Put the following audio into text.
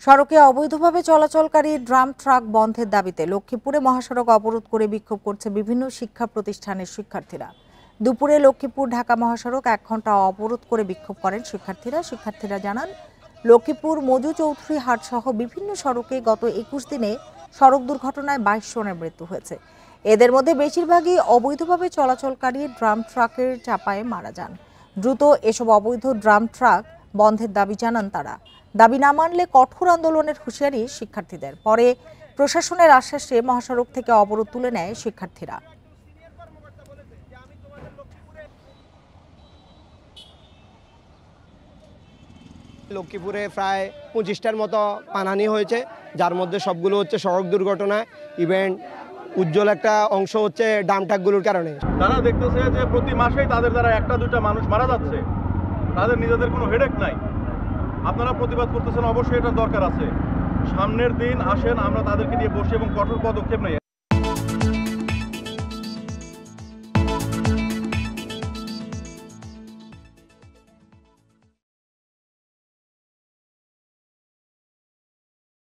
সড়কে অবৈধভাবে চলাচলকারী drum truck বন্ধের দাবিতে লক্ষ্মীপুরে মহাসড়ক অবরোধ করে বিক্ষোভ করছে বিভিন্ন শিক্ষা প্রতিষ্ঠানের শিক্ষার্থীরা। দুপুরে লক্ষ্মীপুর ঢাকা মহাসড়ক 1 ঘন্টা অবরোধ করে বিক্ষোভ করেন শিক্ষার্থীরা জানান, লক্ষ্মীপুর মজু চৌধুরী হাট সহ বিভিন্ন সড়কে গত 21 দিনে সড়ক দুর্ঘটনায় 22 জনের মৃত্যু হয়েছে। এদের মধ্যে বেশিরভাগই অবৈধভাবে চলাচলকারী ড্রাম ট্রাকের চাপায় মারা যান। দ্রুত এসব অবৈধ ড্রাম ট্রাক বন্ধের দাবি জানান তারা। দাবি না মানলে কঠোর আন্দোলনের হুঁশিয়ারি শিক্ষার্থীদের। পরে প্রশাসনের আশ্বাসে মহাসড়ক থেকে অবরোধ তুলে নেয় শিক্ষার্থীরা। লক্ষ্মীপুরে প্রায় 25টার মতো পানানি হয়েছে, যার মধ্যে সবগুলো হচ্ছে সড়ক দুর্ঘটনা। ইভেন্ট উজ্জ্বল একটা অংশ হচ্ছে ডামট্রাকগুলোর কারণে। তারা দেখতেছে যে প্রতি মাসেই তাদের দ্বারা একটা দুইটা মানুষ মারা যাচ্ছে, তাদের নিজেদের কোনো হেডেক নাই। আপনারা প্রতিবাদ করতেছেন, অবশ্যই এটার দরকার আছে। সামনের দিন আসেন, আমরা তাদেরকে নিয়ে বসি এবং কঠোর পদক্ষেপ নেই।